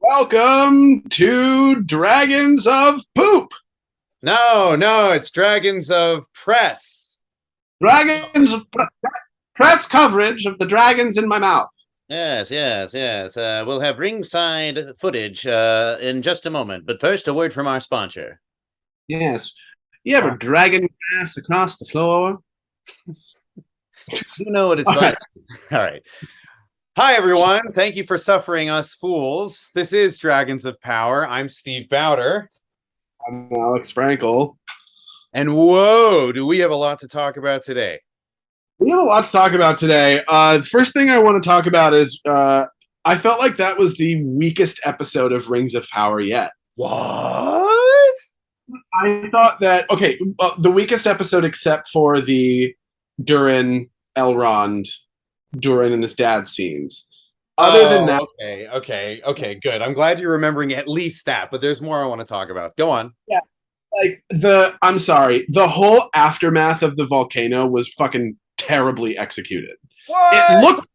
Welcome to Dragons of Poop. No, it's Dragons of Press. Dragons of press coverage of the dragons in my mouth. Yes. We'll have ringside footage in just a moment. But first, a word from our sponsor. Yes. You ever dragon grass across the floor? You know what it's like. All right. Hi, everyone. Thank you for suffering us fools. This is Dragons of Power. I'm Steve Bowder. I'm Alex Frankel. And whoa, do we have a lot to talk about today? We have a lot to talk about today. The first thing I want to talk about is I felt like that was the weakest episode of Rings of Power yet. What? I thought that, okay, the weakest episode except for the Durin, Elrond, Durin and his dad scenes. Other than that, okay, good. I'm glad you're remembering at least that, but there's more I want to talk about. Go on. Yeah, like I'm sorry, the whole aftermath of the volcano was fucking terribly executed. What? It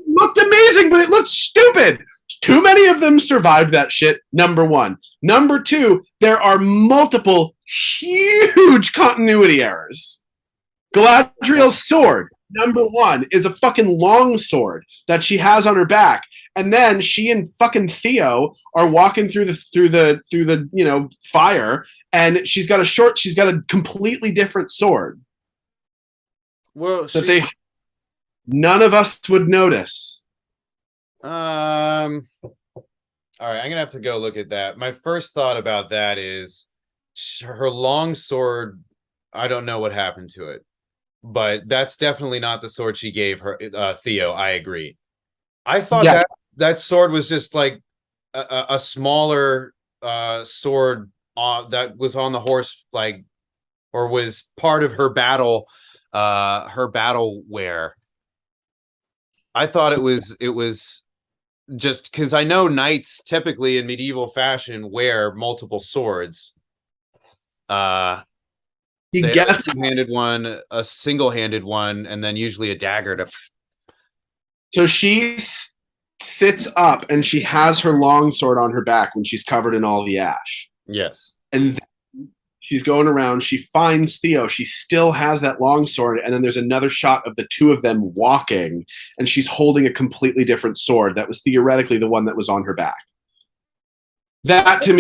looked amazing, but it looked stupid. Too many of them survived that shit, number one. Number two, there are multiple huge continuity errors. Galadriel's sword, number one, is a fucking long sword that she has on her back, and then she and fucking Theo are walking through the fire, and she's got a completely different sword. Well, none of us would notice. All right, I'm gonna have to go look at that. My first thought about that is her long sword. I don't know what happened to it, but that's definitely not the sword she gave her Theo. I agree. I thought that sword was just like a smaller sword that was on the horse, like, or was part of her battle wear. I thought it was just because I know knights typically in medieval fashion wear multiple swords. He they gets a two-handed one, a single-handed one, and then usually a dagger to. So she sits up and she has her long sword on her back when she's covered in all the ash. Yes. And she's going around. She finds Theo. She still has that long sword. And then there's another shot of the two of them walking, and she's holding a completely different sword that was theoretically the one that was on her back. That to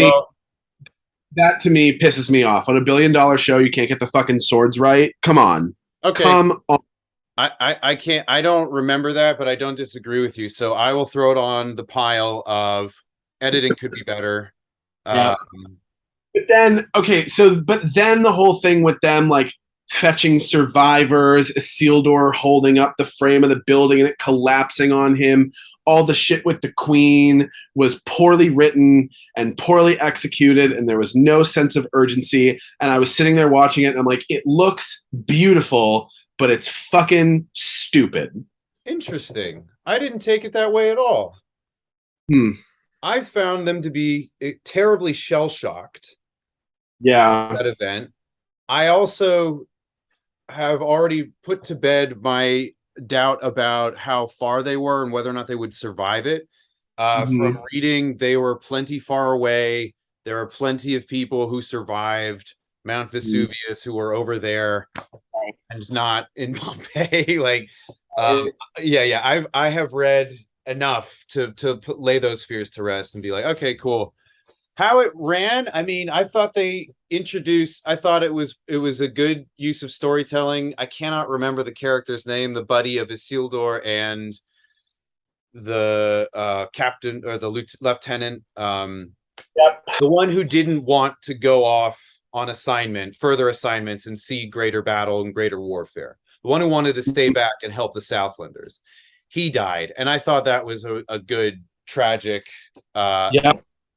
me pisses me off. On $1 billion show, you can't get the fucking swords right. Come on. Okay. Come on. I can't. I don't remember that, but I don't disagree with you. So I will throw it on the pile of editing could be better. Yeah. But then the whole thing with them like fetching survivors, Isildur holding up the frame of the building and it collapsing on him. All the shit with the queen was poorly written and poorly executed, and there was no sense of urgency. And I was sitting there watching it, and I'm like, it looks beautiful, but it's fucking stupid. Interesting. I didn't take it that way at all. I found them to be terribly shell-shocked. Yeah. That event. I also have already put to bed my doubt about how far they were and whether or not they would survive it. From reading, they were plenty far away. There are plenty of people who survived Mount Vesuvius who were over there and not in Pompeii. I have read enough to lay those fears to rest and be like, okay, cool. How it ran, I mean, I thought it was a good use of storytelling. I cannot remember the character's name, the buddy of Isildur and the captain or the lieutenant, the one who didn't want to go off on further assignments and see greater battle and greater warfare. The one who wanted to stay back and help the Southlanders. He died, and I thought that was a good tragic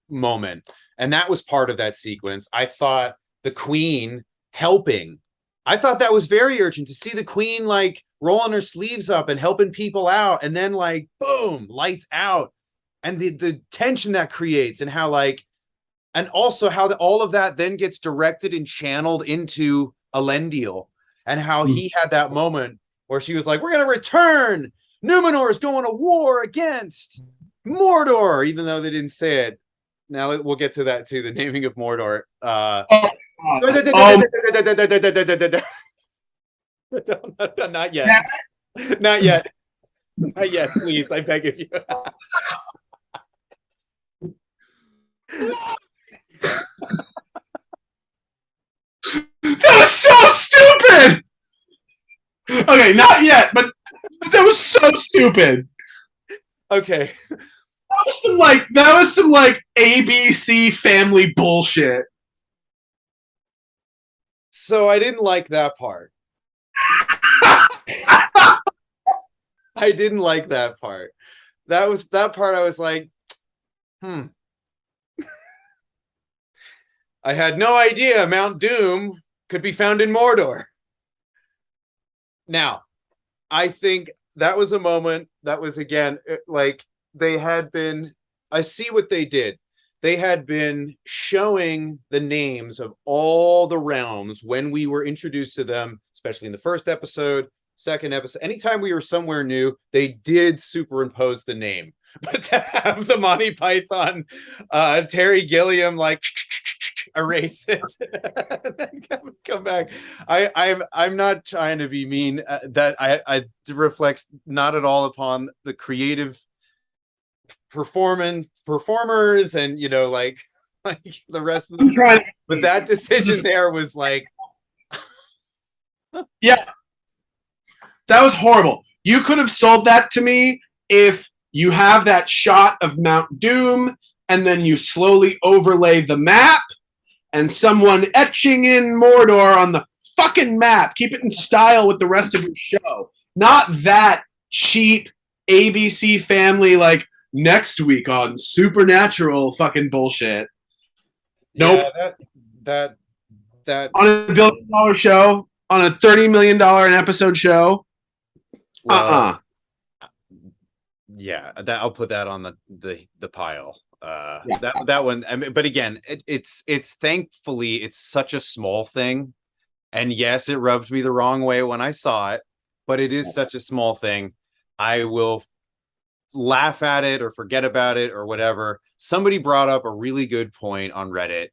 moment, and that was part of that sequence. I thought the queen helping, I thought that was very urgent to see the queen like rolling her sleeves up and helping people out, and then like boom, lights out, and the tension that creates, and how and also how all of that then gets directed and channeled into Elendil, and how he had that moment where she was like, we're gonna return, Numenor is going to war against Mordor, even though they didn't say it. Now we'll get to that too. The naming of Mordor. Oh, oh, Not yet. Not yet. Not yet. Please, I beg of you. that was so stupid. Okay, not yet, but that was so stupid. Okay. That was some like ABC family bullshit. So I didn't like that part. I didn't like that part. That part I was like, I had no idea Mount Doom could be found in Mordor. Now, I think that was a moment that was, again, like they had been, I see what they did. They had been showing the names of all the realms when we were introduced to them, especially in the first episode, second episode. Anytime we were somewhere new, they did superimpose the name. But to have the Monty Python, Terry Gilliam, like erase it, and then come back. I'm not trying to be mean. That I reflects not at all upon the creative performers and like the rest of them. But that decision there was like, yeah, that was horrible. You could have sold that to me if you have that shot of Mount Doom and then you slowly overlay the map and someone etching in Mordor on the fucking map. Keep it in style with the rest of your show. Not that cheap ABC family, like, next week on Supernatural fucking bullshit. Nope. Yeah, that on a $1 billion show, on a $30 million an episode show. Well, yeah, that I'll put that on the pile. That one. I mean, but again, it's thankfully it's such a small thing, and yes, it rubbed me the wrong way when I saw it, but it is such a small thing. I will laugh at it or forget about it or whatever. Somebody brought up a really good point on Reddit.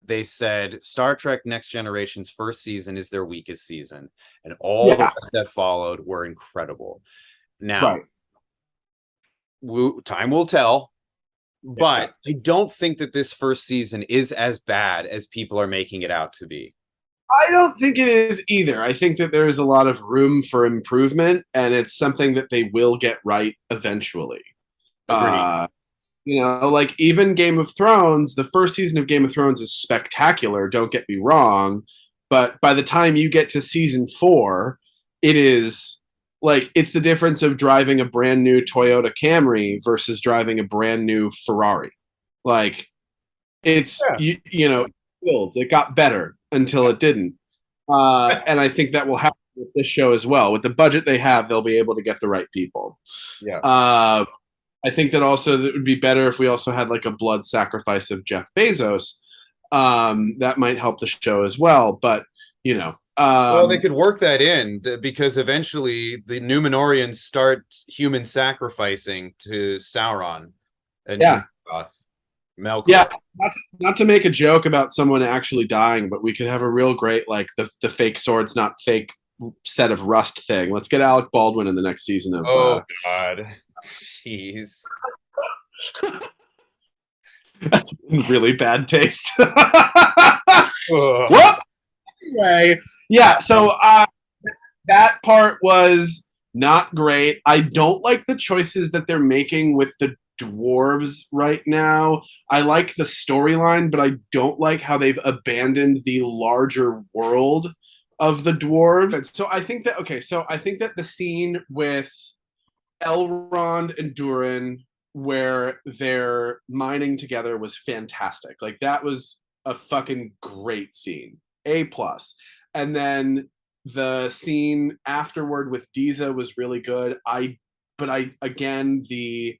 They said Star Trek Next Generation's first season is their weakest season, and all that followed were incredible. Now, time will tell, but I don't think that this first season is as bad as people are making it out to be. I don't think it is either. I think that there's a lot of room for improvement, and it's something that they will get right eventually. Agreed. Like even Game of Thrones, the first season of Game of Thrones is spectacular, don't get me wrong, but by the time you get to season 4, it is like it's the difference of driving a brand new Toyota Camry versus driving a brand new Ferrari. Like it's it got better until it didn't. And I think that will happen with this show as well. With the budget they have, they'll be able to get the right people. Yeah. I think that also that would be better if we also had like a blood sacrifice of Jeff Bezos. That might help the show as well. But well, they could work that in because eventually the Numenorians start human sacrificing to Sauron and Melkor. Yeah, not to make a joke about someone actually dying, but we could have a real great like the fake swords not fake set of rust thing. Let's get Alec Baldwin in the next season of. Oh God. Jeez. That's really bad taste. Whoop! Anyway, yeah, so that part was not great. I don't like the choices that they're making with the dwarves right now. I like the storyline, but I don't like how they've abandoned the larger world of the dwarves. So I think that the scene with Elrond and Durin where they're mining together was fantastic. Like that was a fucking great scene. A+. And then the scene afterward with Deeza was really good. Again, the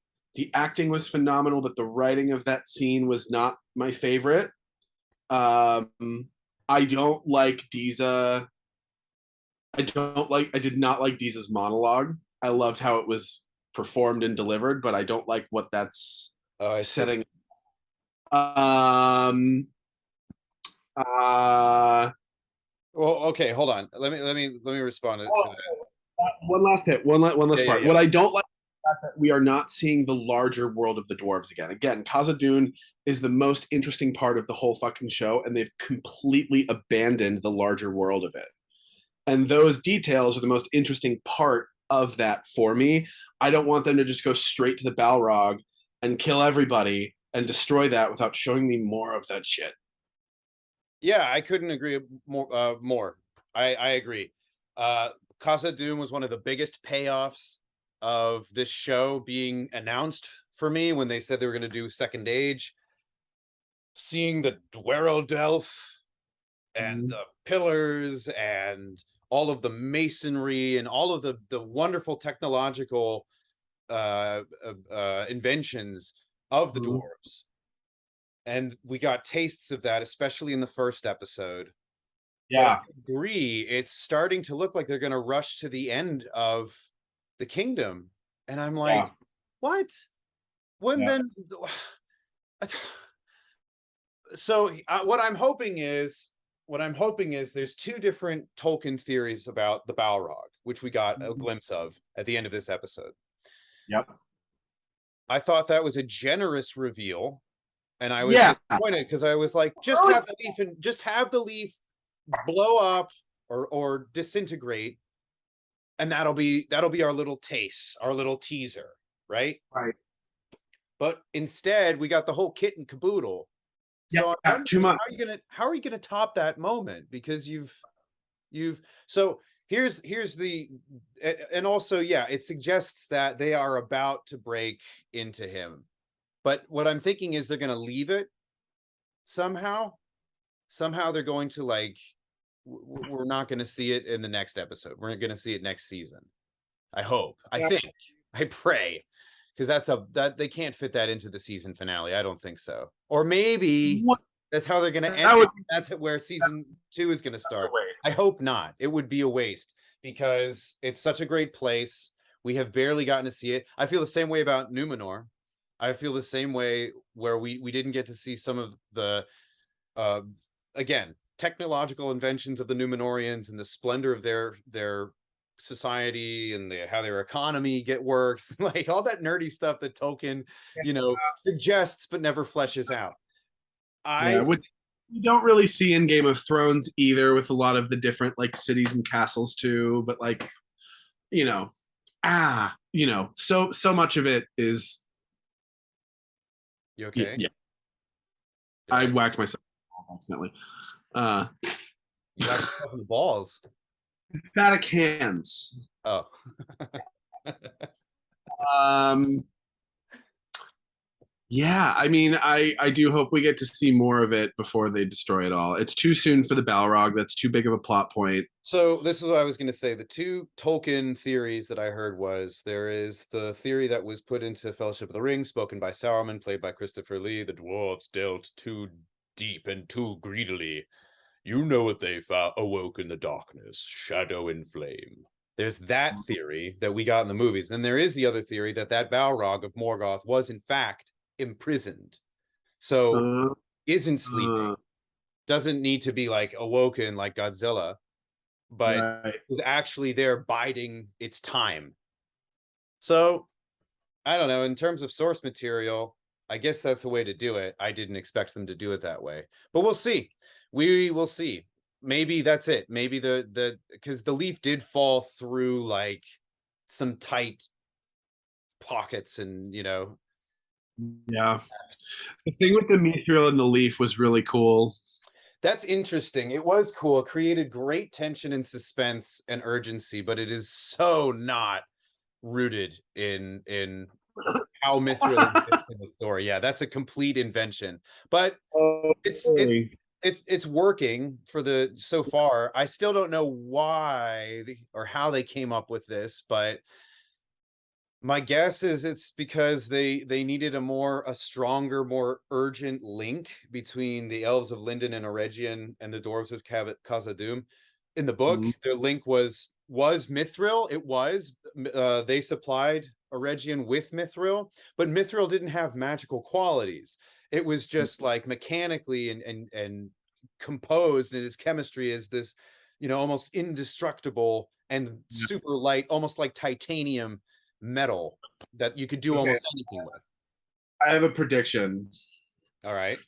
acting was phenomenal, but the writing of that scene was not my favorite. I don't like Deeza. I did not like Deeza's monologue. I loved how it was performed and delivered, but I don't like what that's setting. Um. Uh. Well, okay, hold on. Let me respond to that. One last hit. One last Yeah, yeah, part. yeah. What I don't like is the fact that we are not seeing the larger world of the dwarves again. Again, Khazad-dûm is the most interesting part of the whole fucking show, and they've completely abandoned the larger world of it. And those details are the most interesting part of that for me. I don't want them to just go straight to the Balrog and kill everybody and destroy that without showing me more of that shit. Yeah, I couldn't agree more. More, I agree. Casa Doom was one of the biggest payoffs of this show being announced for me when they said they were going to do Second Age. Seeing the Dwero Delph and the pillars and all of the masonry and all of the wonderful technological inventions of the dwarves, and we got tastes of that, especially in the first episode. But I Yeah. agree, it's starting to look like they're going to rush to the end of the kingdom, and I'm like, Yeah. what? When Yeah. then? So what I'm hoping is there's two different Tolkien theories about the Balrog, which we got a glimpse of at the end of this episode. Yep. I thought that was a generous reveal, and I was Yeah. disappointed because I was like, just have the leaf blow up or disintegrate, and that'll be our little taste, our little teaser, right? Right. But instead, we got the whole kit and caboodle. So I'm Yeah. Too wondering much. how are you gonna top that moment? Because you've so here's the and also, yeah, it suggests that they are about to break into him. But what I'm thinking is they're gonna leave it somehow. Somehow they're going to like we're not going to see it in the next episode. We're going to see it next season. I hope. I Yeah. think. I pray. Because that they can't fit that into the season finale. I don't think so. Or maybe What? that's how they're going to end That it. would That's where season 2 is going to be a start. waste. I hope not. It would be a waste because it's such a great place. We have barely gotten to see it. I feel the same way about Numenor. I feel the same way where we didn't get to see some of the uh, again, technological inventions of the Numenorians and the splendor of their society and how their economy works, like all that nerdy stuff that Tolkien, suggests but never fleshes out. Yeah, I which you don't really see in Game of Thrones either, with a lot of the different like cities and castles too. But like, you know, so much of it is. You Yeah, okay? yeah. You I right? whacked myself accidentally. Uh, You whacked yourself in the balls. Emphatic hands. Oh. Um, yeah, I mean, I do hope we get to see more of it before they destroy it all. It's too soon for the Balrog. That's too big of a plot point. So this is what I was going to say. The two Tolkien theories that I heard was there is the theory that was put into Fellowship of the Ring, spoken by Saruman, played by Christopher Lee. The dwarves dealt too deep and too greedily. You know what they awoke in the darkness, shadow and flame. There's that theory that we got in the movies. Then there is the other theory that Balrog of Morgoth was in fact imprisoned. So Uh, isn't sleeping, uh, doesn't need to be like awoken like Godzilla, but right. is actually there biding its time. So I don't know. In terms of source material, I guess that's a way to do it. I didn't expect them to do it that way, but we'll see. We will see. Maybe that's it. Maybe because the leaf did fall through like some tight pockets, and Yeah. The thing with the mithril and the leaf was really cool. that's interesting. It was cool. It created great tension and suspense and urgency, but it is so not rooted in how mithril exists in the story. Yeah, that's a complete invention. But it's it's Okay. it's working for the so far. I still don't know why or how they came up with this, but my guess is it's because they needed a stronger, more urgent link between the elves of Lindon and Eregion and the dwarves of Khazad-dûm. In the book, Mhm. their link was mithril. It was they supplied Eregion with Mithril, but Mithril didn't have magical qualities. It was just like mechanically and composed, and its chemistry is this, almost indestructible and super light, almost like titanium metal that you could do almost anything with. I have a prediction. All right.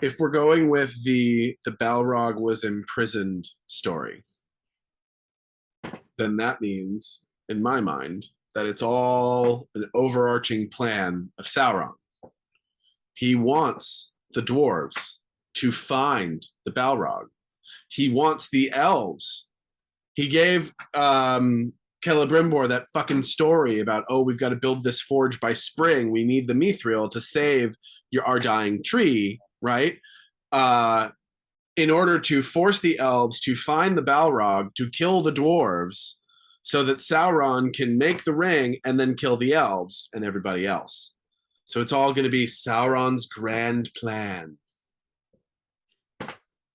If we're going with the Balrog was imprisoned story, then that means, in my mind, that it's all an overarching plan of Sauron. He wants the dwarves to find the Balrog. He wants the elves. He gave Celebrimbor that fucking story about, oh, we've got to build this forge by spring. We need the mithril to save our dying tree, right? In order to force the elves to find the Balrog, to kill the dwarves, so that Sauron can make the ring and then kill the elves and everybody else. So it's all going to be Sauron's grand plan.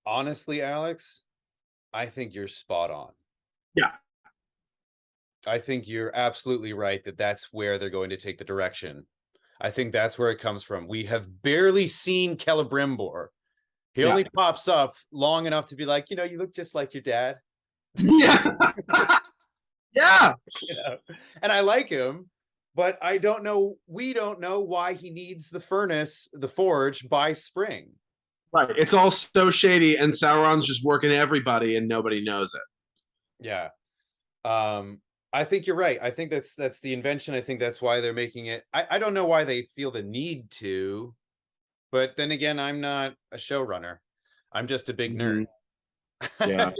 Honestly, Alex, I think you're spot on. Yeah. I think you're absolutely right that that's where they're going to take the direction. I think that's where it comes from. We have barely seen Celebrimbor. He only pops up long enough to be like, you look just like your dad. Yeah. Yeah. And I like him, but we don't know why he needs the furnace, the forge by spring. Right. It's all so shady, and Sauron's just working everybody and nobody knows it. Yeah. I think you're right. I think that's the invention. I think that's why they're making it. I don't know why they feel the need to, but then again, I'm not a showrunner. I'm just a big nerd. Yeah.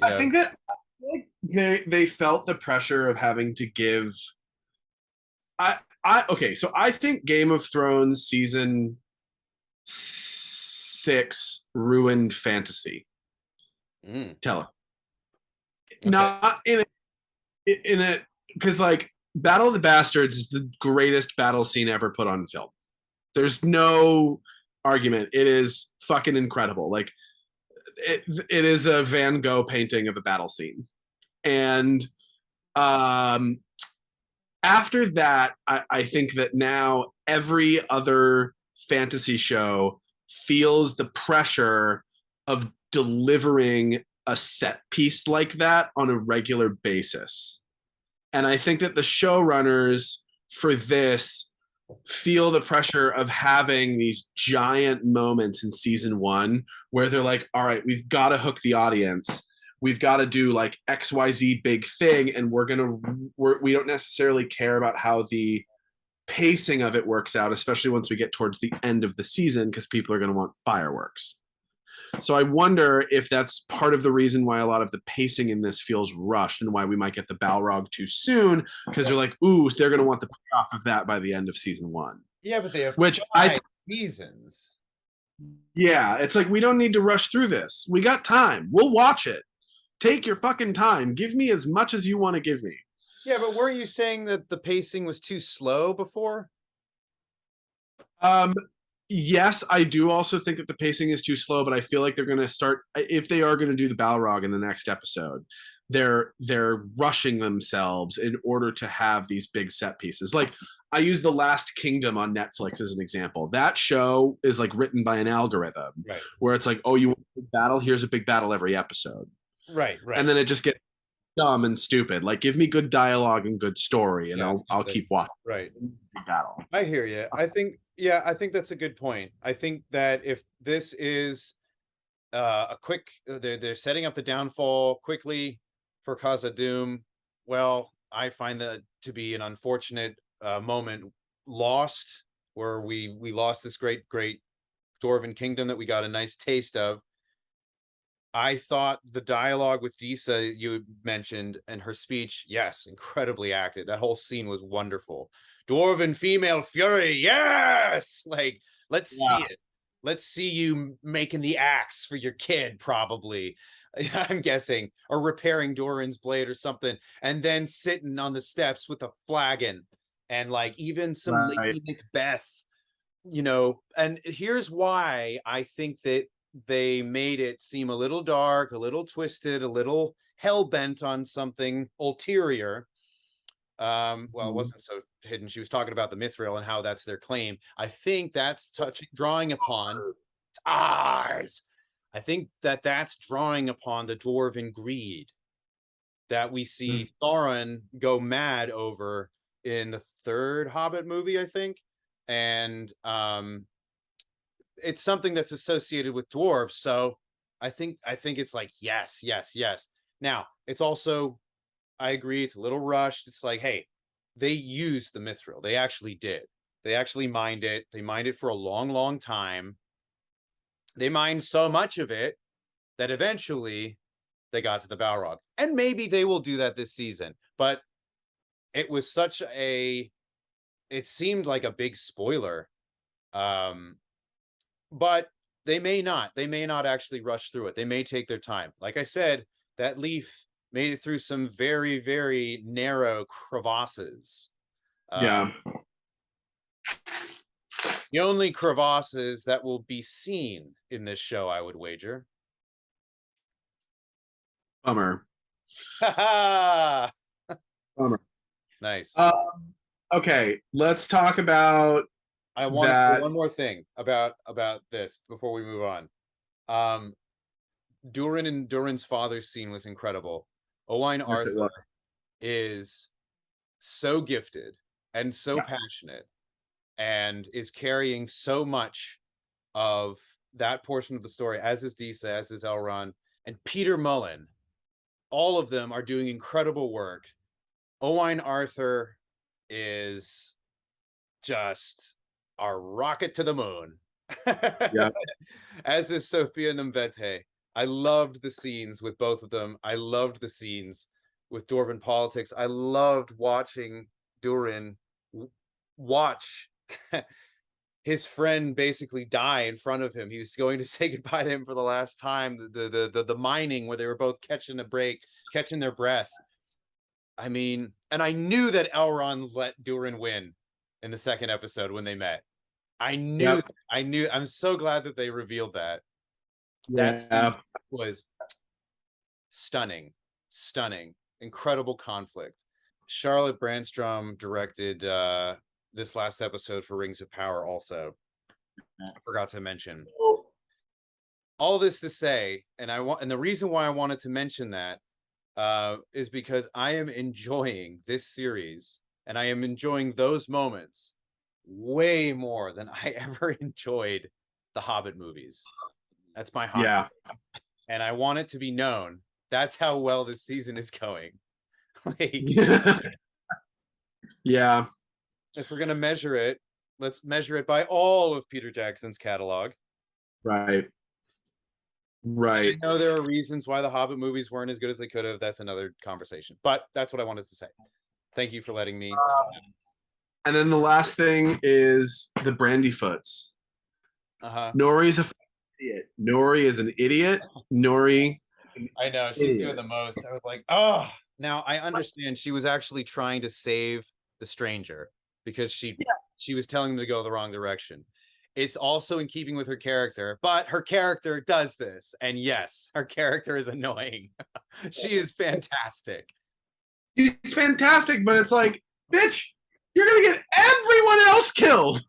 I think that they felt the pressure of having to give. Okay, so I think Game of Thrones season 6 ruined fantasy. Tell it. Okay. Not in it because like Battle of the Bastards is the greatest battle scene ever put on film. There's no argument. It is fucking incredible. Like it is a Van Gogh painting of a battle scene. And after that, I think that now every other fantasy show feels the pressure of delivering a set piece like that on a regular basis. And I think that the showrunners for this feel the pressure of having these giant moments in season 1 where they're like, all right, we've got to hook the audience. We've got to do like XYZ big thing. And we don't necessarily care about how the pacing of it works out, especially once we get towards the end of the season, because people are going to want fireworks. So I wonder if that's part of the reason why a lot of the pacing in this feels rushed and why we might get the Balrog too soon, because they're like, ooh, they're going to want the payoff of that by the end of season 1. Yeah, but they have seasons. Yeah, it's like we don't need to rush through this. We got time. We'll watch it. Take your fucking time. Give me as much as you want to give me. Yeah, but weren't you saying that the pacing was too slow before? Yes, I do also think that the pacing is too slow, but I feel like they're going to start, if they are going to do the Balrog in the next episode, they're rushing themselves in order to have these big set pieces. Like I use The Last Kingdom on Netflix as an example. That show is like written by an algorithm, right, where it's like, oh, you want a big battle? Here's a big battle every episode. Right. And then it just gets dumb and stupid. Like give me good dialogue and good story, and I'll keep watching. Right. Battle. I hear you. I think that's a good point. I think that if this is a quick, they're setting up the downfall quickly for Khazad-dûm. Well, I find that to be an unfortunate moment lost, where we lost this great Dwarven kingdom that we got a nice taste of. I thought the dialogue with Disa you mentioned and her speech, yes, incredibly acted. That whole scene was wonderful. Dwarven female fury, yes! Like, let's see it. Let's see you making the axe for your kid, probably. I'm guessing, or repairing Doran's blade or something, and then sitting on the steps with a flagon, and like even some Lady Macbeth, And here's why I think that they made it seem a little dark, a little twisted, a little hell-bent on something ulterior. Well, it wasn't so hidden. She was talking about the Mithril and how that's their claim. I think that's drawing upon ours. I think that's drawing upon the dwarven greed that we see Thorin go mad over in the third Hobbit movie, I think. And it's something that's associated with dwarves. So I think it's like, yes. Now, it's also, I agree, it's a little rushed. It's like, hey, they used the Mithril. They actually did. They actually mined it. They mined it for a long, long time. They mined so much of it that eventually they got to the Balrog. And maybe they will do that this season. But it was such a... It seemed like a big spoiler. But they may not. They may not actually rush through it. They may take their time. Like I said, that leaf made it through some very, very narrow crevasses. Yeah. The only crevasses that will be seen in this show, I would wager. Bummer. Bummer. Nice. Okay, let's talk about. I want to say one more thing about this before we move on. Durin and Durin's father's scene was incredible. Owain Arthur is so gifted and so passionate, and is carrying so much of that portion of the story, as is Disa, as is Elrond, and Peter Mullan. All of them are doing incredible work. Owain Arthur is just a rocket to the moon. Yeah. As is Sophia Nomvete. I loved the scenes with both of them. I loved the scenes with Dwarven politics. I loved watching Durin watch his friend basically die in front of him. He was going to say goodbye to him for the last time. The mining where they were both catching their breath. I mean, and I knew that Elrond let Durin win in the second episode when they met. I knew. I'm so glad that they revealed that. That was stunning, incredible conflict. Charlotte Brandstrom directed this last episode for Rings of Power also. I forgot to mention. All this to say, and the reason why I wanted to mention that is because I am enjoying this series, and I am enjoying those moments way more than I ever enjoyed the Hobbit movies. That's my hobby. Yeah. And I want it to be known. That's how well this season is going. Yeah. If we're going to measure it, let's measure it by all of Peter Jackson's catalog. Right. I know there are reasons why the Hobbit movies weren't as good as they could have. That's another conversation. But that's what I wanted to say. Thank you for letting me. And then the last thing is the Brandyfoots. Nori's an idiot. Nori is an idiot. Nori. I know. She's doing the most. I was like, oh. Now, I understand she was actually trying to save the stranger because she was telling him to go the wrong direction. It's also in keeping with her character, but her character does this. And yes, her character is annoying. She is fantastic. She's fantastic, but it's like, bitch, you're going to get everyone else killed.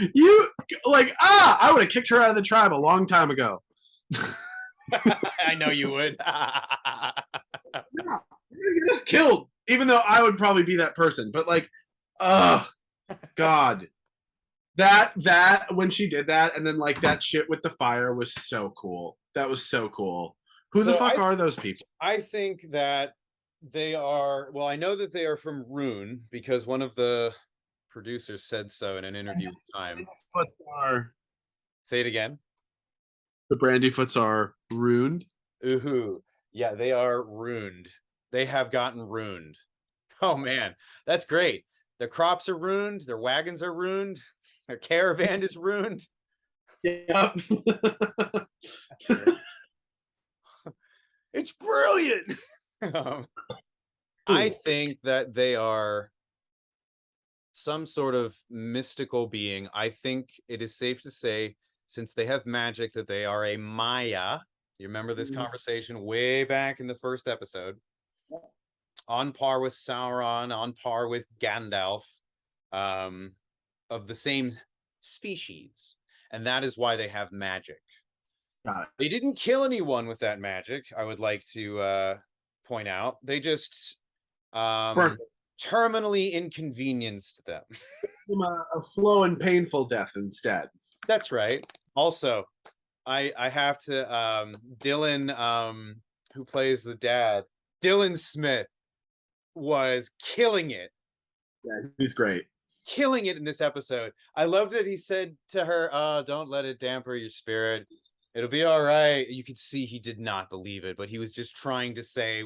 I would have kicked her out of the tribe a long time ago. I know you would. Yeah, you're just killed, even though I would probably be that person. But God. That when she did that, and then like that shit with the fire was so cool. That was so cool. Who the fuck are those people? I think that they are, well, I know that they are from Rune because one of the producers said so in an interview with Time. Say it again. The Brandyfoots are ruined. Ooh, yeah, they are ruined. They have gotten ruined. Oh man, that's great. Their crops are ruined. Their wagons are ruined. Their caravan is ruined. Yep. It's brilliant. I think that they are some sort of mystical being. I think it is safe to say, since they have magic, that they are a Maya. You remember this conversation way back in the first episode? On par with Sauron, on par with Gandalf, of the same species. And that is why they have magic. They didn't kill anyone with that magic, I would like to point out. They just terminally inconvenienced them. A slow and painful death instead. That's right. Also, I have to Dylan, who plays the dad, Dylan Smith, was killing it. Yeah, he's great. Killing it in this episode. I loved that he said to her, don't let it damper your spirit. It'll be all right. You could see he did not believe it, but he was just trying to say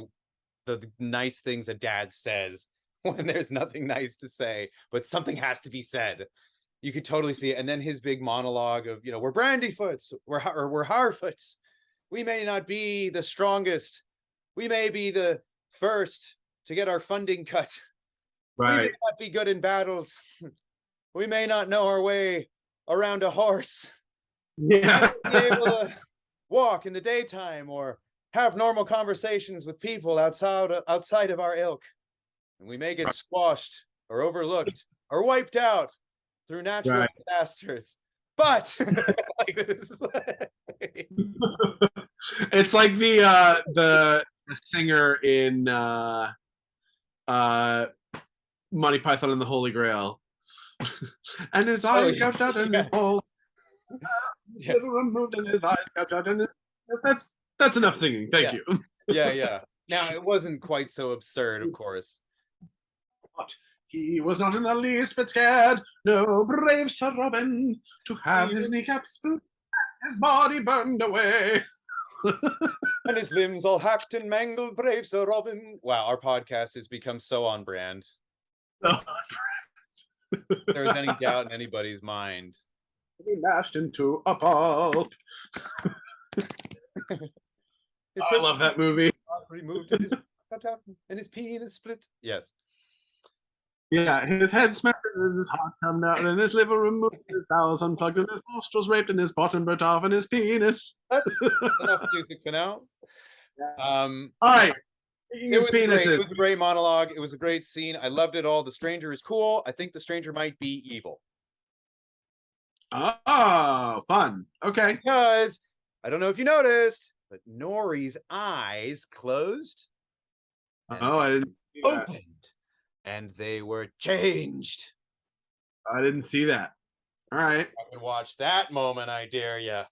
the nice things a dad says when there's nothing nice to say, but something has to be said. You could totally see it. And then his big monologue of, we're Brandyfoots, we're Harfoots. We may not be the strongest. We may be the first to get our funding cut. Right. We may not be good in battles. We may not know our way around a horse. Yeah. We may be able to walk in the daytime or have normal conversations with people outside of our ilk. And we may get squashed or overlooked or wiped out through natural disasters. But like this, it's like the singer in Monty Python and the Holy Grail. And his eyes gouged out in his hole. Little removed and his eyes gouged out in his... That's enough singing. Thank you. Yeah. Now, it wasn't quite so absurd, of course. But he was not in the least bit scared. No, brave Sir Robin, to have his kneecaps split, his body burned away. And his limbs all hacked and mangled, brave Sir Robin. Wow, our podcast has become so on brand. If there was any doubt in anybody's mind. He mashed into a pulp. I love that movie. Removed and his cut out and his penis split. Yes. Yeah, his head smashed and his heart come out and his liver removed, his bowels unplugged and his nostrils raped and his bottom burnt off and his penis. That's enough music for now. All right. It was great. It was a great monologue. It was a great scene. I loved it all. The stranger is cool. I think the stranger might be evil. Oh, fun. Okay. Because I don't know if you noticed, but Nori's eyes closed. Oh, I didn't see that. Opened. And they were changed. I didn't see that. All right. I can watch that moment, I dare ya.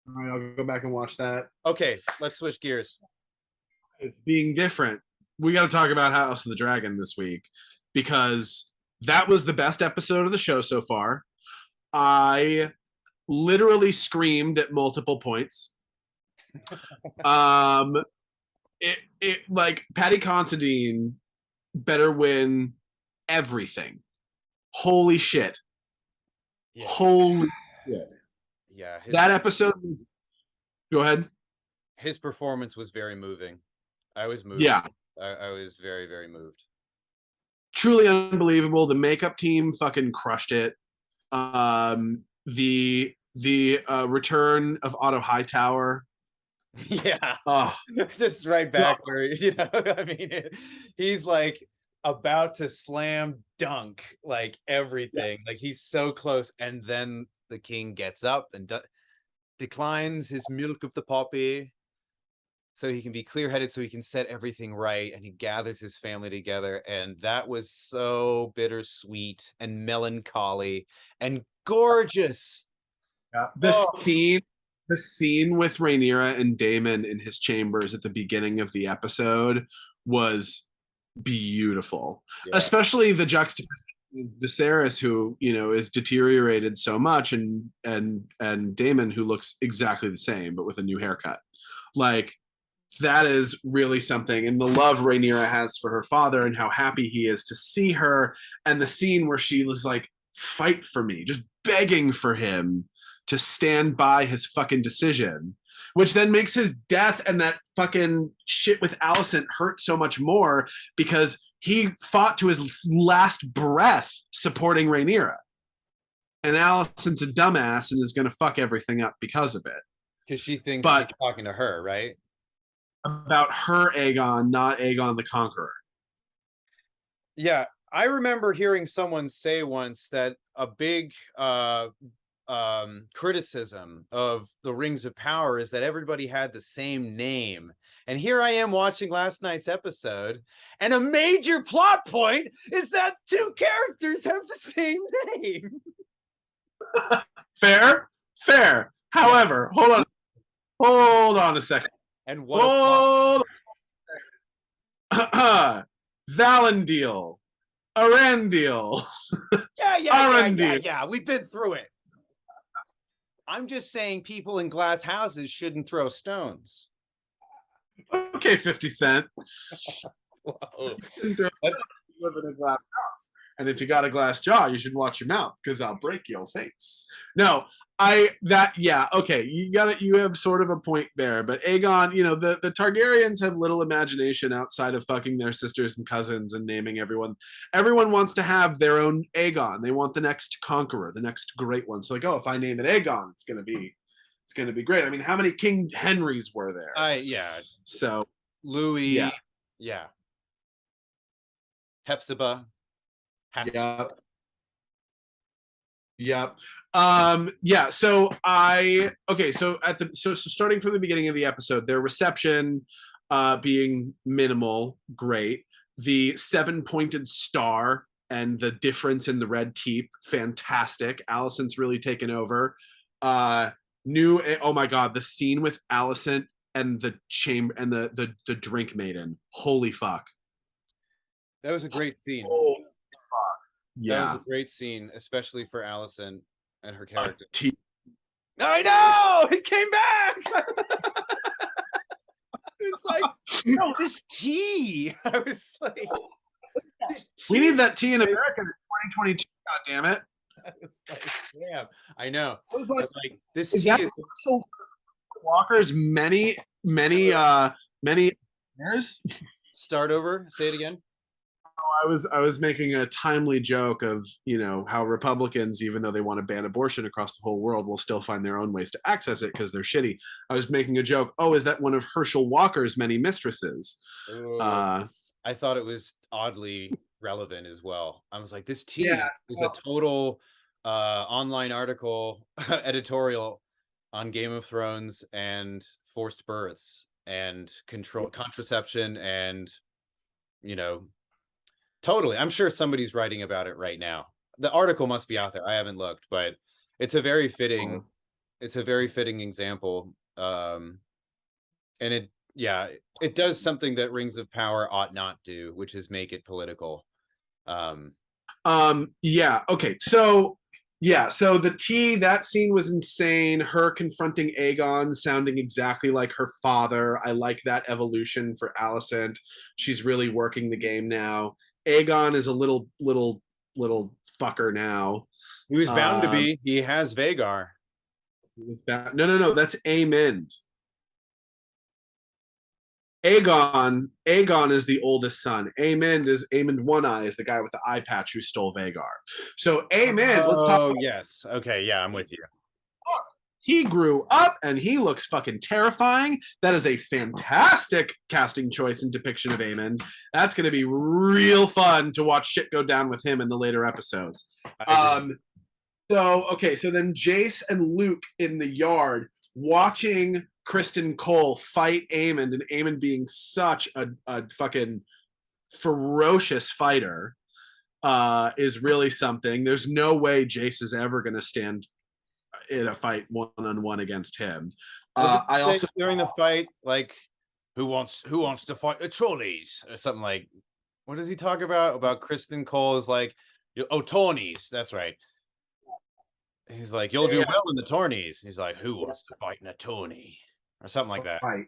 All right, I'll go back and watch that. Okay, let's switch gears. It's being different. We got to talk about House of the Dragon this week because that was the best episode of the show so far. I literally screamed at multiple points. It like Patty Considine better win everything. Holy shit. Yeah. Holy shit. Yeah. That episode was... Go ahead. His performance was very moving. I was moved. Yeah. I was very, very moved. Truly unbelievable. The makeup team fucking crushed it. The return of Otto Hightower. Yeah. Oh. Just right back where, I mean, he's like about to slam dunk like everything. Like he's so close. And then the king gets up and declines his milk of the poppy so he can be clear-headed, so he can set everything right, and he gathers his family together. And that was so bittersweet and melancholy and gorgeous. Yeah. The scene with Rhaenyra and Daemon in his chambers at the beginning of the episode was beautiful. Yeah. Especially the juxtaposition of Viserys, who is deteriorated so much, and Daemon, who looks exactly the same but with a new haircut. Like, that is really something. And the love Rhaenyra has for her father and how happy he is to see her, and the scene where she was like, fight for me, just begging for him to stand by his fucking decision, which then makes his death and that fucking shit with Alicent hurt so much more, because he fought to his last breath supporting Rhaenyra. And Alicent's a dumbass and is going to fuck everything up because of it. Because she thinks but he's talking to her, right? about her Aegon, not Aegon the Conqueror. Yeah, I remember hearing someone say once that a big criticism of the Rings of Power is that everybody had the same name. And here I am watching last night's episode, and a major plot point is that two characters have the same name. Fair. However, hold on a second. And what a plot. Valandil, Arandil, yeah. We've been through it. I'm just saying people in glass houses shouldn't throw stones. Okay, 50 Cent. Whoa. You live in a glass house. And if you got a glass jaw, you should watch your mouth because I'll break your face. No, okay. You have sort of a point there. But Aegon, the Targaryens have little imagination outside of fucking their sisters and cousins and naming everyone. Everyone wants to have their own Aegon. They want the next conqueror, the next great one. So like, if I name it Aegon, it's gonna be great. I mean, how many King Henrys were there? So Louis, Hepzibah. Yep. So starting from the beginning of the episode, their reception being minimal, great. The 7-pointed star and the difference in the Red Keep, fantastic. Alicent's really taken over. Oh my god, the scene with Alicent and the chamber and the drink maiden. Holy fuck. That was a great scene. Oh, fuck. Yeah. That was a great scene, especially for Alicent and her character. I know! It came back! It's like, no, this tea! I was like... We need that tea in America in 2022, god damn it. I was like, damn. I know. I was like, this tea is... Walker's many years? Start over? Say it again? I was making a timely joke of how Republicans, even though they want to ban abortion across the whole world, will still find their own ways to access it because they're shitty. I was making a joke. Oh, is that one of Herschel Walker's many mistresses? I thought it was oddly relevant as well. I was like, this tea is a total online article editorial on Game of Thrones and forced births and contraception and totally. I'm sure somebody's writing about it right now. The article must be out there. I haven't looked, but it's a very fitting example. And it does something that Rings of Power ought not do, which is make it political. Okay. So the tea, that scene was insane. Her confronting Aegon sounding exactly like her father. I like that evolution for Alicent. She's really working the game now. Aegon is a little fucker now. He was bound to be. He has Vhagar. No. That's Aemond. Aegon is the oldest son. Aemond One Eye is the guy with the eye patch who stole Vhagar. So Aemond, let's talk. Oh yes. Okay. Yeah, I'm with you. He grew up and he looks fucking terrifying. That is a fantastic casting choice and depiction of Aemond. That's going to be real fun to watch shit go down with him in the later episodes. So then Jace and Luke in the yard watching Kristen Cole fight Aemond, and Aemond being such a fucking ferocious fighter is really something. There's no way Jace is ever going to stand in a fight one-on-one against him. I also during the fight, like, who wants to fight the trolleys or something, like, what does he talk about Kristen Cole is like, Tawnies, that's right. He's like, you'll do well in the tourneys. He's like, who wants to fight in a tourney or something like that. Right.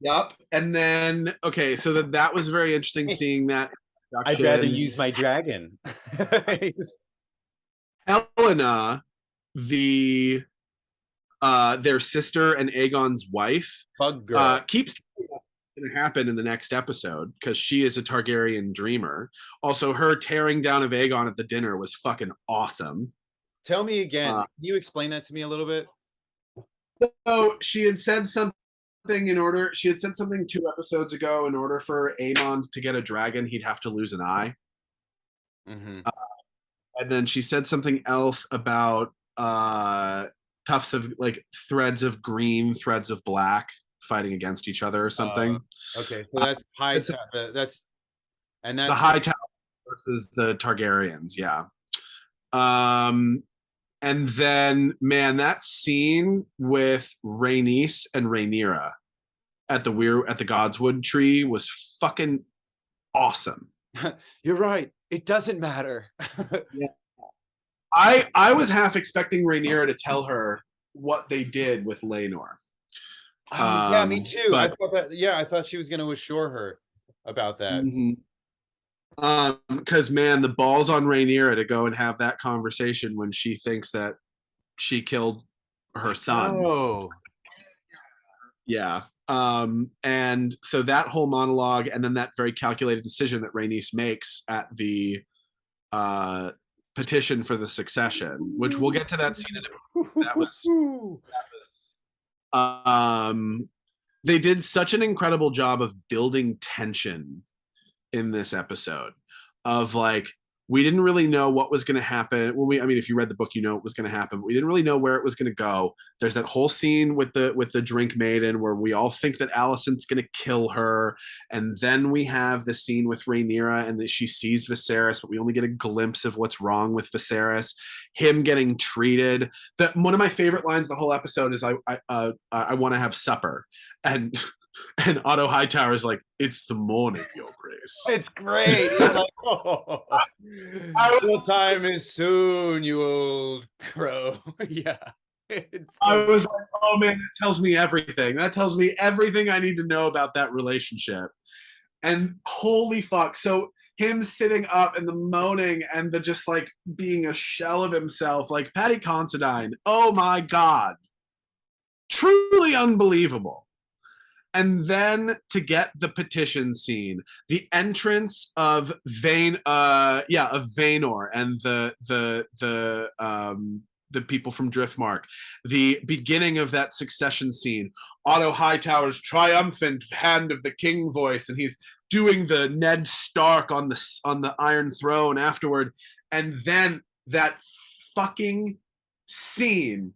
Yep. And then so that was very interesting seeing that. I'd rather use my dragon. Helena, their sister and Aegon's wife, Bug girl, keeps going to happen in the next episode because she is a Targaryen dreamer. Also, her tearing down of Aegon at the dinner was fucking awesome. Tell me again. Can you explain that to me a little bit? So she had said something she had said something 2 episodes ago. In order for Aemon to get a dragon, he'd have to lose an eye. Mm-hmm. And then she said something else about tufts of like threads of green, threads of black fighting against each other or something. Okay, so that's high. It's That's and the that's High Tower versus the Targaryens, yeah. Um, and then, man, that scene with Rhaenys and Rhaenyra at the Godswood tree was fucking awesome. You're right. It doesn't matter. Yeah. I was half expecting Rhaenyra to tell her what they did with Laenor. Yeah, me too. I But thought that. Yeah, I thought she was going to assure her about that. Because man, the balls on Rhaenyra to go and have that conversation when she thinks that she killed her son. Oh, Yeah. And so that whole monologue, and then that very calculated decision that Rhaenys makes at the petition for the succession, which we'll get to that scene in a minute. That was they did such an incredible job of building tension in this episode of like we didn't really know what was going to happen. Well, I mean, if you read the book, you know what was going to happen. But we didn't really know where it was going to go. There's that whole scene with the drink maiden where we all think that Alicent's going to kill her, and then we have the scene with Rhaenyra and that she sees Viserys, but we only get a glimpse of what's wrong with Viserys. Him getting treated. That one of my favorite lines of the whole episode is I want to have supper, and Otto Hightower is like, "It's the morning, Your Grace." it's great. He's like, oh, the time is soon, you old crow. Yeah. I was like, oh man, that tells me everything. That tells me everything I need to know about that relationship. And holy fuck. So him sitting up and the moaning and the just like being a shell of himself, like Paddy Considine, oh my God. Truly unbelievable. And then to get the petition scene, the entrance of Vaynor and the people from Driftmark, the beginning of that succession scene, Otto Hightower's triumphant hand of the king voice, and he's doing the Ned Stark on the Iron Throne afterward, and then that fucking scene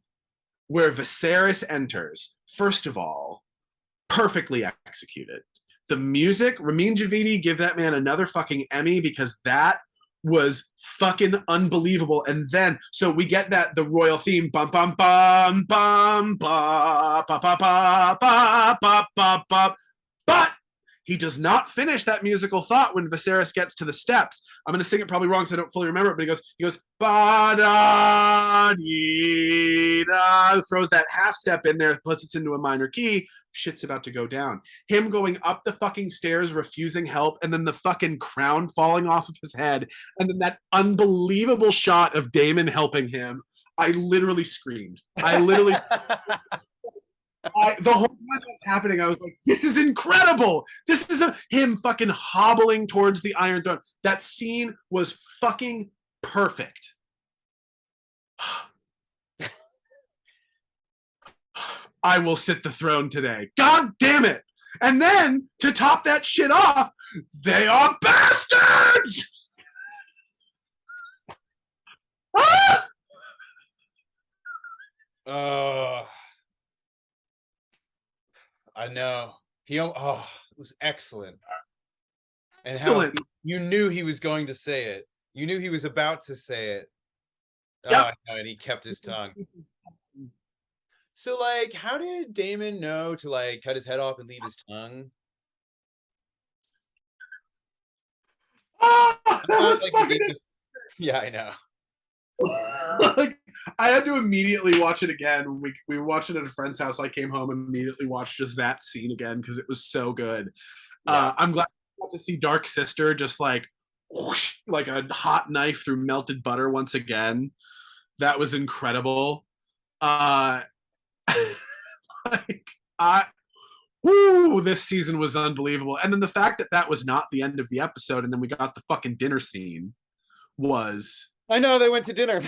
where Viserys enters. First of all, perfectly executed. The music, Ramin Djavidi, give that man another fucking Emmy because that was fucking unbelievable. And then, so we get the royal theme, bum bum bum bum ba ba ba ba ba ba ba ba. But he does not finish that musical thought when Viserys gets to the steps. I'm going to sing it probably wrong, so I don't fully remember it. But he goes ba da dee da, throws that half step in there, puts it into a minor key. Shit's about to go down. Him going up the fucking stairs, refusing help, and then the fucking crown falling off of his head, and then that unbelievable shot of Daemon helping him. I literally screamed. The whole time that's happening, I was like, this is incredible. This is him fucking hobbling towards the Iron Throne. That scene was fucking perfect. I will sit the throne today. God damn it. And then to top that shit off, they are bastards. I know. It was excellent. And excellent. How you knew he was going to say it. You knew he was about to say it. Yep. And he kept his tongue. So, like, how did Daemon know to, like, cut his head off and leave his tongue? That was like fucking... Yeah, I know. Like, I had to immediately watch it again. We watched it at a friend's house. I came home and immediately watched just that scene again because it was so good. Yeah. I'm glad I got to see Dark Sister just like whoosh, like a hot knife through melted butter once again. That was incredible. This season was unbelievable. And then the fact that that was not the end of the episode and then we got the fucking dinner scene was... I know, they went to dinner.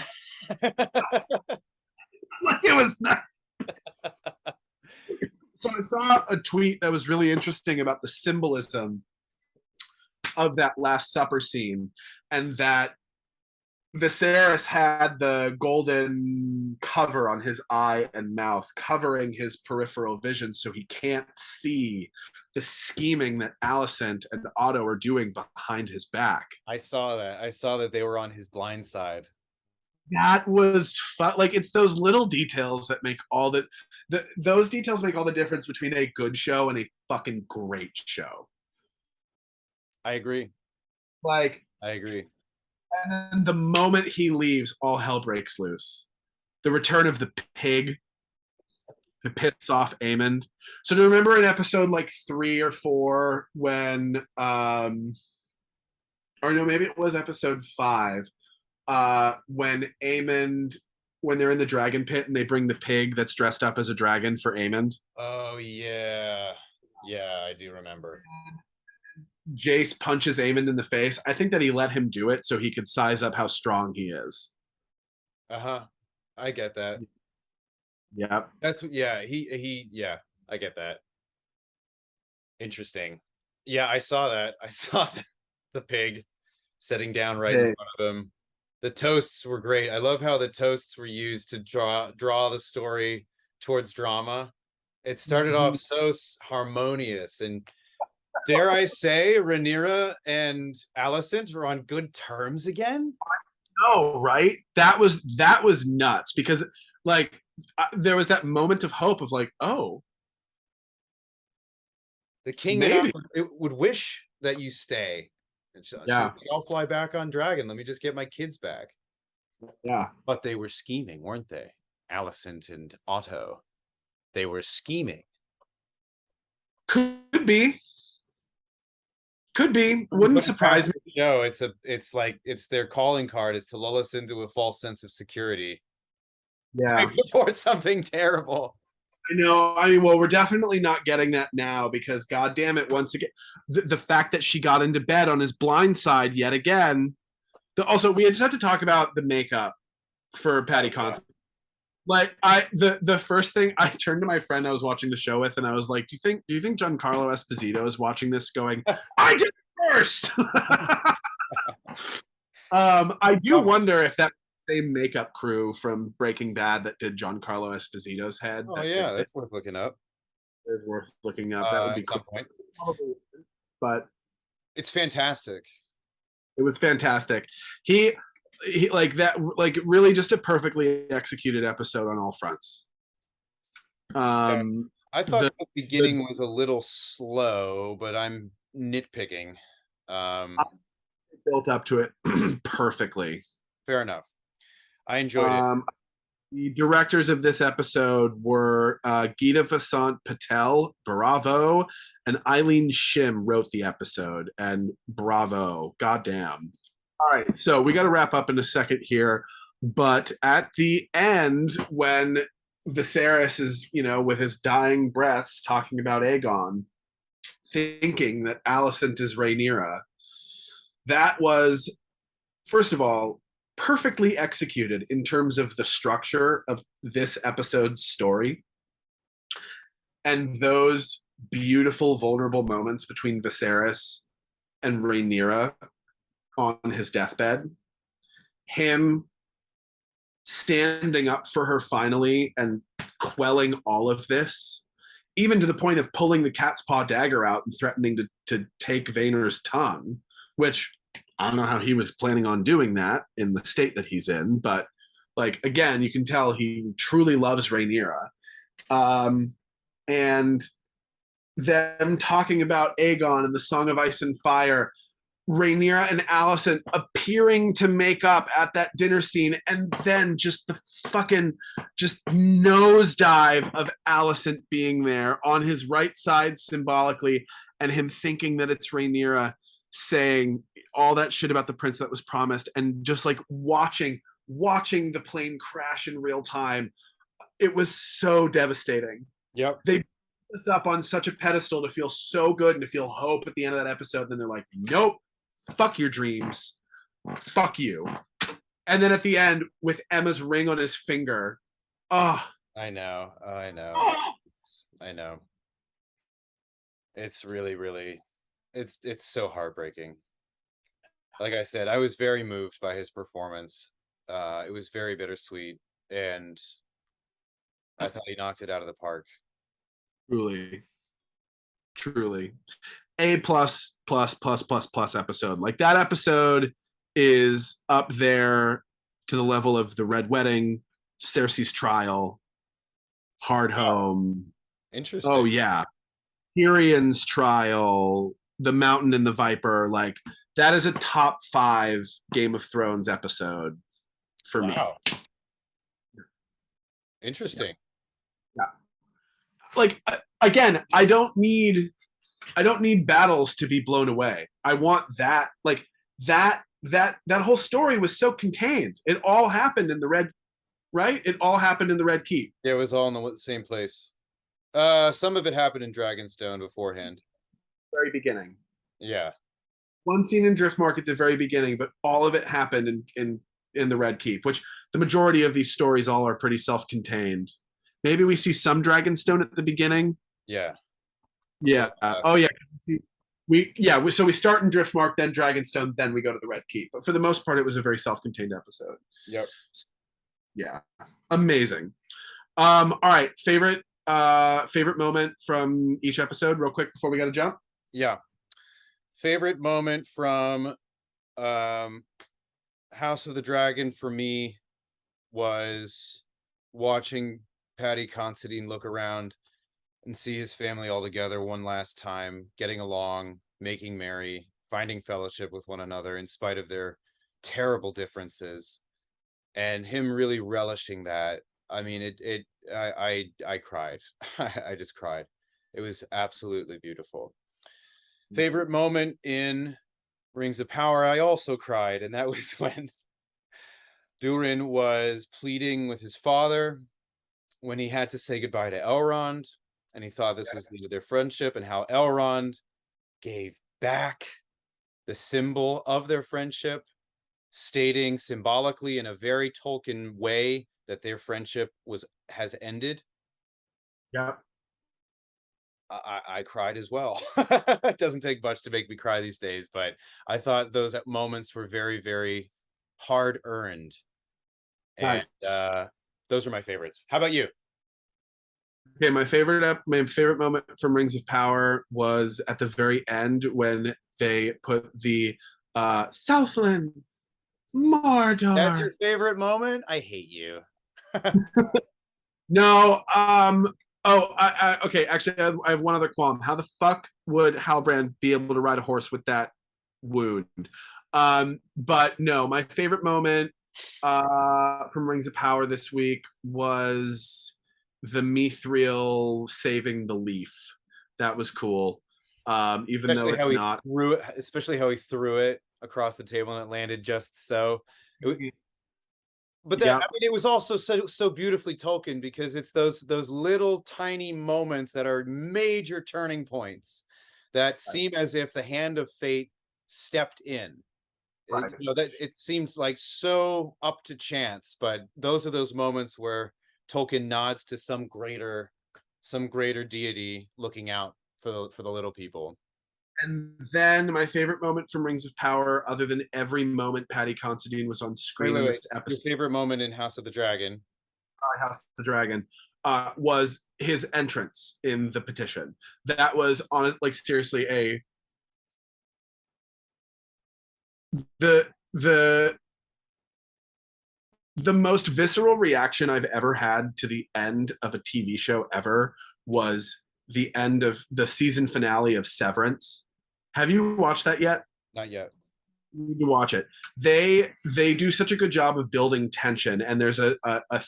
Like, it was not... So I saw a tweet that was really interesting about the symbolism of that Last Supper scene, and that Viserys had the golden cover on his eye and mouth, covering his peripheral vision so he can't see the scheming that Alicent and Otto are doing behind his back. I saw that. I saw that they were on his blind side. That was fun. Like, it's those little details that make all those details make all the difference between a good show and a fucking great show. I agree. Like, I agree. and then the moment he leaves, all hell breaks loose. The return of the pig to piss off Aemond. So do you remember in episode like 3 or 4 when or no, maybe it was episode 5, when Aemond, when they're in the dragon pit and they bring the pig that's dressed up as a dragon for Aemond. Oh yeah. Yeah, I do remember. Jace punches Aemond in the face. I think that he let him do it so he could size up how strong he is. Uh-huh. I get that. Yep. That's yeah, yeah, I get that. Interesting. Yeah, I saw that. I saw the pig sitting down right in front of him. The toasts were great. I love how the toasts were used to draw the story towards drama. It started off so harmonious, and dare I say, Rhaenyra and Alicent are on good terms again. No, right? That was nuts because like there was that moment of hope of like, oh, the king maybe would wish that you stay. And she's like, I'll fly back on dragon. Let me just get my kids back. Yeah. But they were scheming, weren't they? Alicent and Otto. They were scheming. Could be. Wouldn't surprise me. No, it's their calling card is to lull us into a false sense of security. Yeah. Before something terrible. I know. I mean, well, we're definitely not getting that now because, God damn it, once again, the fact that she got into bed on his blind side yet again. Also, we just have to talk about the makeup for Patty Constance. Like, the first thing I turned to my friend I was watching the show with, and I was like, "Do you think Giancarlo Esposito is watching this, going, I did it first?" I do wonder if that same makeup crew from Breaking Bad that did Giancarlo Esposito's head. Oh yeah, that's worth looking up. It's worth looking up. That would be cool. Point. But it's fantastic. It was fantastic. He like that, like really just a perfectly executed episode on all fronts. I thought the beginning was a little slow, but I'm nitpicking. Built up to it perfectly. Fair enough. I enjoyed it. The directors of this episode were Geeta Vasant Patel, bravo, and Eileen Shim wrote the episode, and bravo, goddamn. All right, so we got to wrap up in a second here, but at the end, when Viserys is, with his dying breaths talking about Aegon, thinking that Alicent is Rhaenyra, that was, first of all, perfectly executed in terms of the structure of this episode's story. And those beautiful, vulnerable moments between Viserys and Rhaenyra on his deathbed. Him standing up for her finally and quelling all of this, even to the point of pulling the cat's paw dagger out and threatening to take Vaynar's tongue, which I don't know how he was planning on doing that in the state that he's in, but like, again, you can tell he truly loves Rhaenyra. And them talking about Aegon and the Song of Ice and Fire, Rhaenyra and Alicent appearing to make up at that dinner scene, and then just the fucking just nosedive of Alicent being there on his right side symbolically, and him thinking that it's Rhaenyra saying all that shit about the prince that was promised, and just like watching the plane crash in real time. It was so devastating. Yep. They put this up on such a pedestal to feel so good and to feel hope at the end of that episode. Then they're like, nope, fuck your dreams. Fuck you. And then at the end with Emma's ring on his finger. Oh. I know. Oh. I know. It's really, really, it's so heartbreaking. Like I said, I was very moved by his performance. It was very bittersweet, and I thought he knocked it out of the park. Truly, truly. A plus plus plus plus plus episode. Like that episode is up there to the level of the Red Wedding, Cersei's trial, Hard Wow, Home. Oh interesting. yeah, Tyrion's trial, The Mountain and the Viper. Like that is a top 5 Game of Thrones episode for me. Wow, Yeah, interesting. yeah. Like again, I don't need battles to be blown away. I want that like that whole story was so contained. It all happened in the red, right? It all happened in the Red Keep. Yeah, it was all in the same place. Some of it happened in Dragonstone beforehand. Very beginning. Yeah, One scene in Driftmark at the very beginning, but all of it happened in the Red Keep, which the majority of these stories all are pretty self-contained. Maybe we see some Dragonstone at the beginning. yeah. Yeah. But Oh yeah. So we start in Driftmark, then Dragonstone, then we go to the Red Keep. But for the most part, it was a very self-contained episode. yep. Yeah. Amazing. All right. Favorite moment from each episode, real quick before we gotta jump. Yeah. Favorite moment from um House of the Dragon for me was watching Paddy Considine look around and see his family all together one last time, getting along, making merry, finding fellowship with one another in spite of their terrible differences, and him really relishing that. I mean, I cried. I just cried. It was absolutely beautiful. Favorite moment in Rings of Power, I also cried, and that was when Durin was pleading with his father when he had to say goodbye to Elrond, and he thought this was the end of their friendship, and how Elrond gave back the symbol of their friendship, stating symbolically in a very Tolkien way that their friendship has ended. Yeah. I cried as well. It doesn't take much to make me cry these days, but I thought those moments were very, very hard earned, and Nice. those are my favorites. How about you? Okay, my favorite moment from Rings of Power was at the very end when they put the Southland That's your Mordor. favorite moment? I hate you. No, okay. Actually, I have one other qualm. How the fuck would Halbrand be able to ride a horse with that wound? But no, my favorite moment from Rings of Power this week was the Mithril saving the leaf. That was cool. Even though it's not. Especially how he threw it across the table and it landed just so. But that, Yeah, I mean, it was also so beautifully Tolkien, because it's those little tiny moments that are major turning points that seem as if the hand of fate stepped in. right. That it seems like so up to chance, but those are those moments where Tolkien nods to some greater deity looking out for the little people. And then my favorite moment from Rings of Power, other than every moment Paddy Considine was on Wait, screen wait, in wait. this Your episode, favorite moment in House of the Dragon? House of the Dragon, was his entrance in the petition. That was honest, like seriously, the the the most visceral reaction I've ever had to the end of a TV show ever was the end of the season finale of Severance. Have you watched that yet? Not yet. You need to watch it. They do such a good job of building tension, and there's a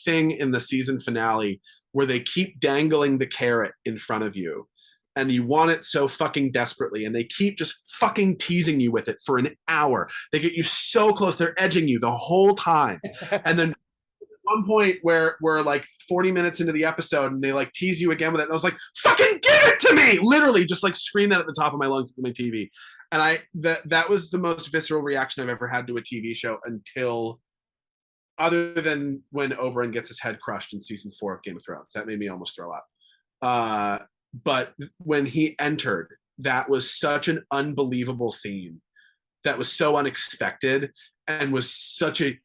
thing in the season finale where they keep dangling the carrot in front of you, and you want it so fucking desperately, and they keep just fucking teasing you with it for an hour. They get you so close, they're edging you the whole time, and then one point where we're like 40 minutes into the episode and they like tease you again with it. And I was like, fucking give it to me! Literally just like scream that at the top of my lungs at my TV. And that was the most visceral reaction I've ever had to a TV show until other than when Oberyn gets his head crushed in season 4 of Game of Thrones. That made me almost throw up. but when he entered, that was such an unbelievable scene. That was so unexpected and was such a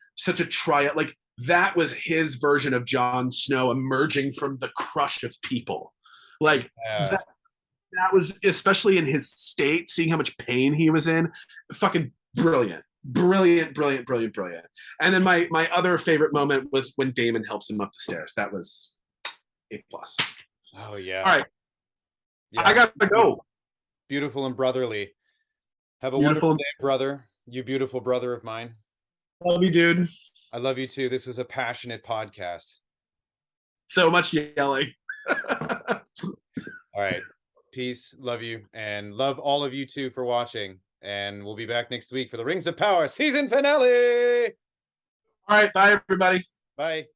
triumph. Like that was his version of Jon Snow emerging from the crush of people. Like that was, especially in his state, seeing how much pain he was in, fucking brilliant. Brilliant. And then my other favorite moment was when Daemon helps him up the stairs. That was A+. Oh yeah. All right. Yeah. I gotta go. Beautiful and brotherly. Have a Beautiful. wonderful day, brother. You beautiful brother of mine. Love you, dude. I love you too. This was a passionate podcast. So much yelling. All right. Peace. Love you. And love all of you too for watching. And we'll be back next week for the Rings of Power season finale. All right. Bye, everybody. Bye.